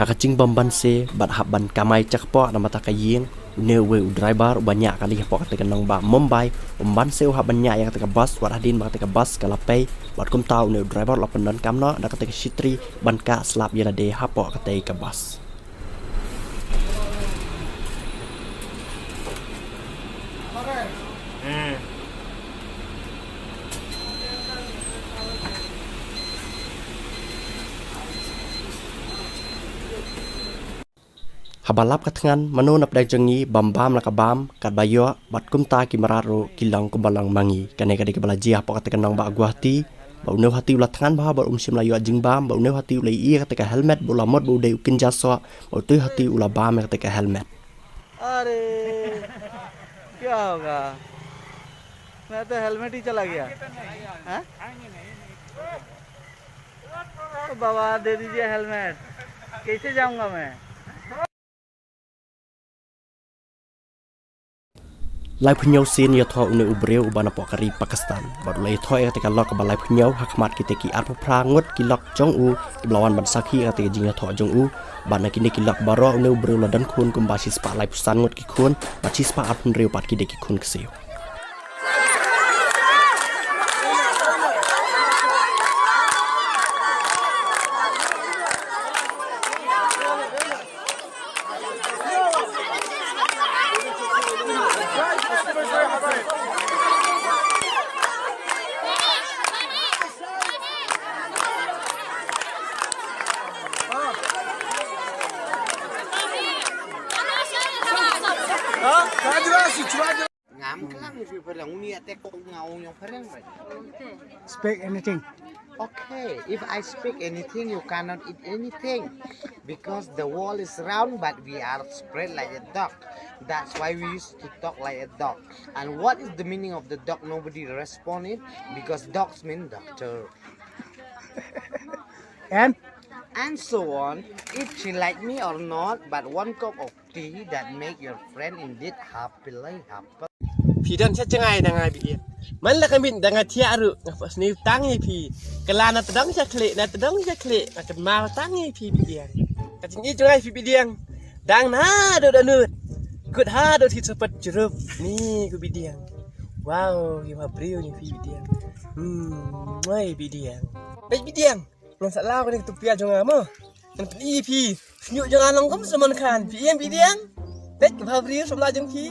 Hakacing bamban se bat haban kamai cakpo nama takaying newe driver banyak kali pok kata nang ba Mumbai umban se ha banyak yang kata bus waradin ba kata bus kalapai bat kum tau ne driver lapan dan kamno da kata sitri ban ka slap yana de ha pok kata ke bus Habalap katangan mano nap dak jangi bam la kabam kat bayo bat kumta ki mararo kilang kumbalang mangi kane kade ke balaji apa kata kenang ba Guwahati ba uneu hati ulah tangan ba ba umsim layo jing bam ba uneu hati ulai iya kata helmet bola mod ba udai ukin jaso ba tu hati ulah bam kata helmet. अरे क्या होगा मैं तो हेलमेट ही चला गया हैं तो बाबा दे दीजिए हेलमेट कैसे जाऊंगा मैं Lai punyau sin ya tho une ubreu ubana pokari Pakistan baru lai tho ya tika lok ba lai punyau hakmat kita ki arpa prangut ki lok jong u blawan ban sakhi ya tika jing ya tho jong u bana kini ki lok baro une ubreu ladan khun kum ba spa lai pusan ngut ki khun ba spa arpun reu pat ki de ki khun kseu Speak anything. Okay, if I speak anything, you cannot eat anything because the wall is round, but we are spread like a dog. That's why we used to talk like a dog. And what is the meaning of the dog? Nobody responded because dogs mean doctor. And so on. If she like me or not, but one cup of tea that make your friend indeed happily happy. พี่ดันชัดจังไงดังไงพี่มันละกันบินดังไงเที่ยรุงับสนิทตั้งให้พี่กลานัดดังจะเคลนัดดังจะเคลอาจจะมาตั้งให้พี่เดียงแต่จริงๆจังไงพี่เดียงดังนะเดือดเนืดกุดห้าเดือดที่สะพัดจุบนี่กูพี่เดียงว้าวยิ่งมาเปรี้ยวนี่พี่เดียงไม่พี่เดียงไปพี่เดียงลองสัตว์เล่ากันในตุกเปียจังไงมั้งมันเป็นอีพี่อยู่จังไงลองก็ไม่สมานขันพี่เดียงเป็ดกับพาเปรี้ยวสมลายจังพี่